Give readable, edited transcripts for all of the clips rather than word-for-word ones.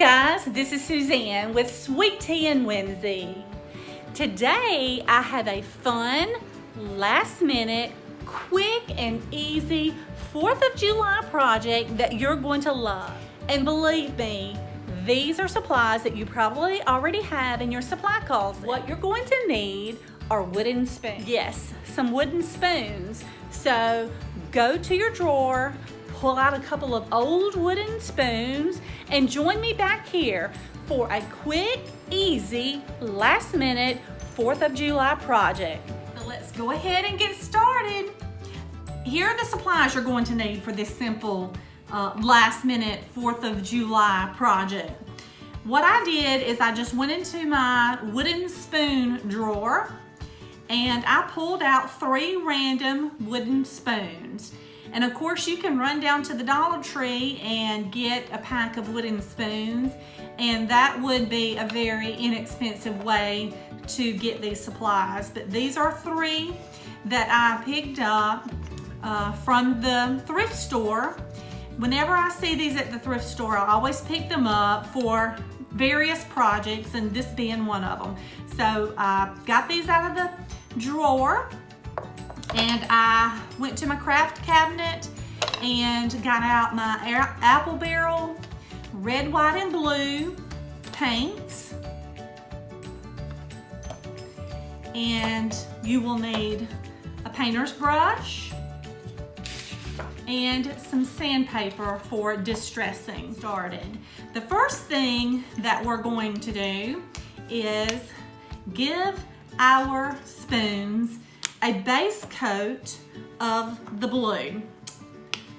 guys, this is Suzanne with Sweet Tea Whimsy. Today I have a fun, last minute, quick and easy 4th of July project that you're going to love. And believe me, these are supplies that you probably already have in your supply closet. What you're going to need are wooden spoons. Yes, some wooden spoons. So go to your drawer, pull out a couple of old wooden spoons, and join me back here for a quick, easy, last minute 4th of July project. So let's go ahead and get started. Here are the supplies you're going to need for this simple last minute 4th of July project. What I did is I just went into my wooden spoon drawer and I pulled out 3 random wooden spoons. And of course you can run down to the Dollar Tree and get a pack of wooden spoons, and that would be a very inexpensive way to get these supplies. But these are 3 that I picked up from the thrift store. Whenever I see these at the thrift store, I always pick them up for various projects, and this being one of them. So I got these out of the drawer, and I went to my craft cabinet and got out my apple barrel, red, white, and blue paints. And you will need a painter's brush and some sandpaper for distressing. Started. The first thing that we're going to do is give our spoons a base coat of the blue.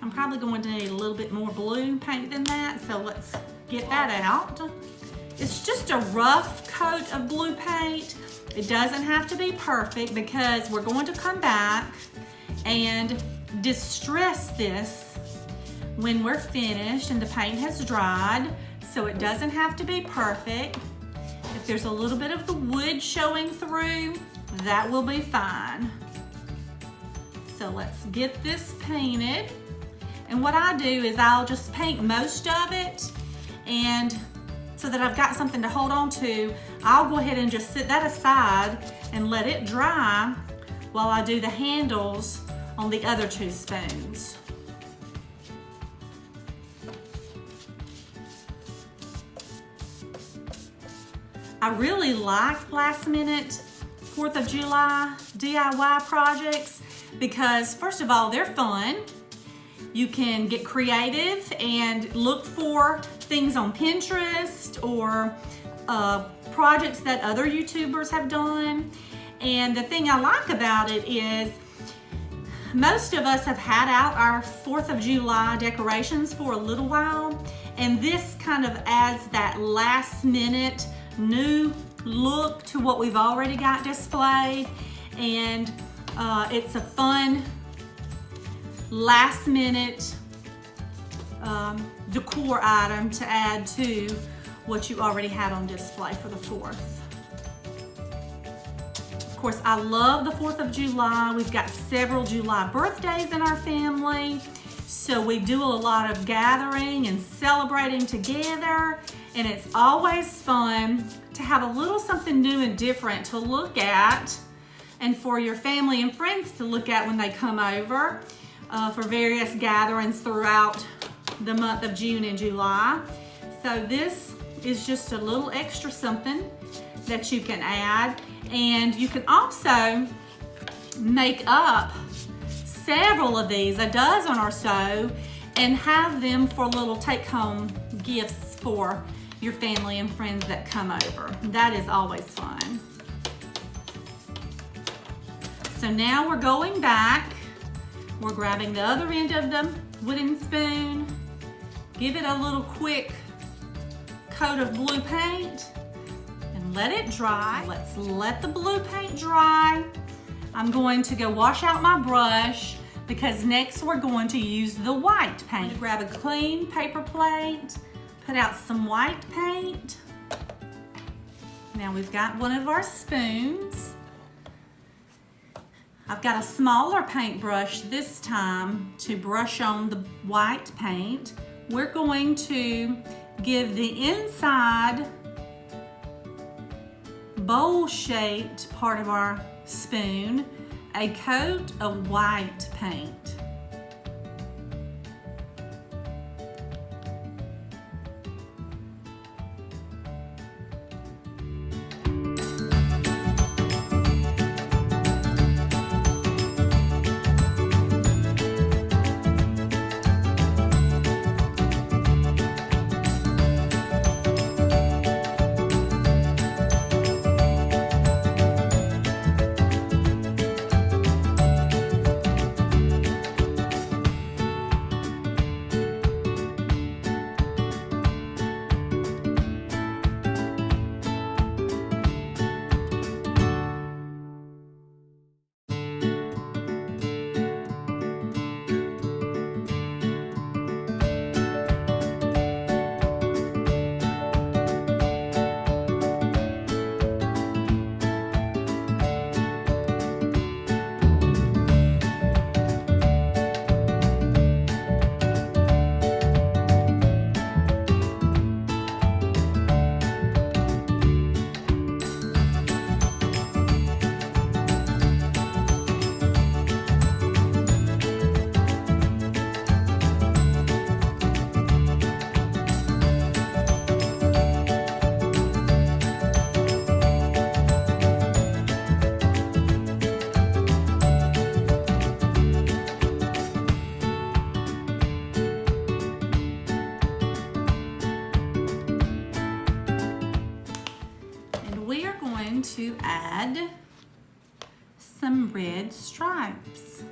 I'm probably going to need a little bit more blue paint than that, so let's get that out. It's just a rough coat of blue paint. It doesn't have to be perfect because we're going to come back and distress this when we're finished and the paint has dried, so it doesn't have to be perfect. If there's a little bit of the wood showing through, that will be fine. So let's get this painted. And what I do is I'll just paint most of it, and so that I've got something to hold on to, I'll go ahead and just set that aside and let it dry while I do the handles on the other 2 spoons. I really like last minute 4th of July DIY projects because, first of all, they're fun. You can get creative and look for things on Pinterest or projects that other YouTubers have done. And the thing I like about it is most of us have had out our 4th of July decorations for a little while, and this kind of adds that last minute new look to what we've already got displayed, and it's a fun last minute decor item to add to what you already had on display for the 4th. Of course, I love the 4th of July. We've got several July birthdays in our family, so we do a lot of gathering and celebrating together, and it's always fun to have a little something new and different to look at, and for your family and friends to look at when they come over for various gatherings throughout the month of June and July. So this is just a little extra something that you can add, and you can also make up several of these, a dozen or so, and have them for little take-home gifts for your family and friends that come over. That is always fun. So now we're going back. We're grabbing the other end of the wooden spoon, give it a little quick coat of blue paint, and let it dry. So let's let the blue paint dry. I'm going to go wash out my brush because next we're going to use the white paint. Grab a clean paper plate, put out some white paint. Now we've got one of our spoons. I've got a smaller paintbrush this time to brush on the white paint we're going to give the inside bowl-shaped part of our spoon a coat of white paint. To add some red stripes.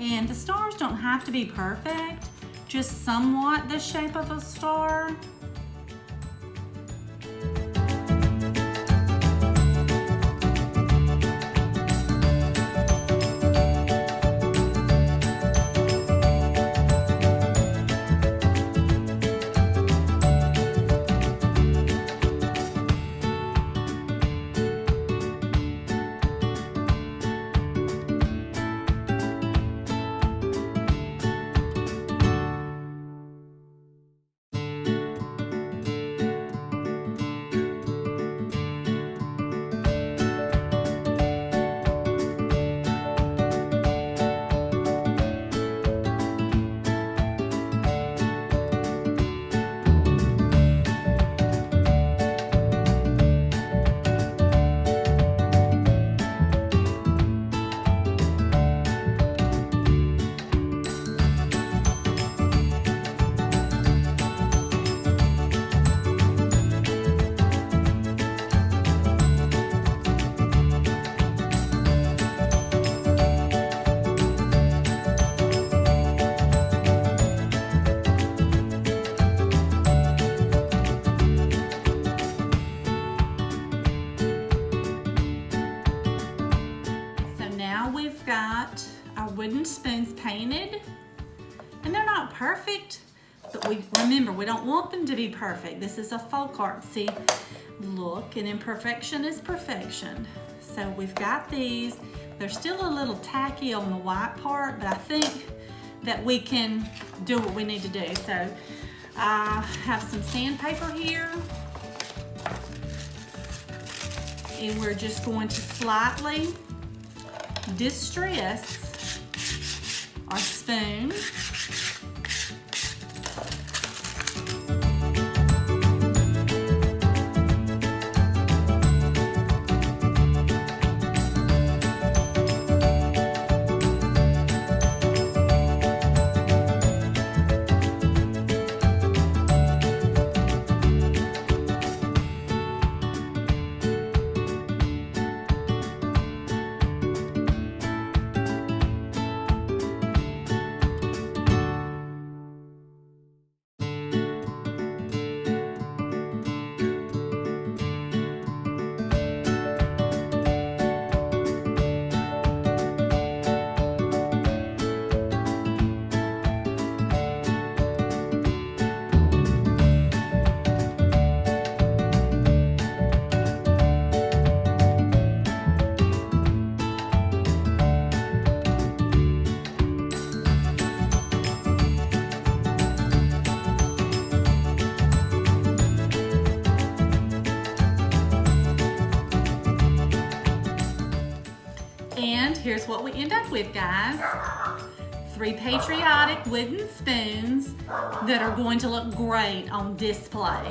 And the stars don't have to be perfect, just somewhat the shape of a star. Got our wooden spoons painted, and they're not perfect, But remember, we don't want them to be perfect. This is a folk artsy look, and imperfection is perfection. So we've got these. They're still a little tacky on the white part, but I think that we can do what we need to do. So I have some sandpaper here, and we're just going to slightly distress our spoon. And here's what we end up with, guys. 3 patriotic wooden spoons that are going to look great on display.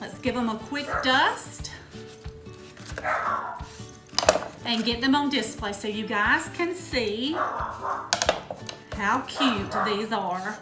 Let's give them a quick dust and get them on display so you guys can see how cute these are.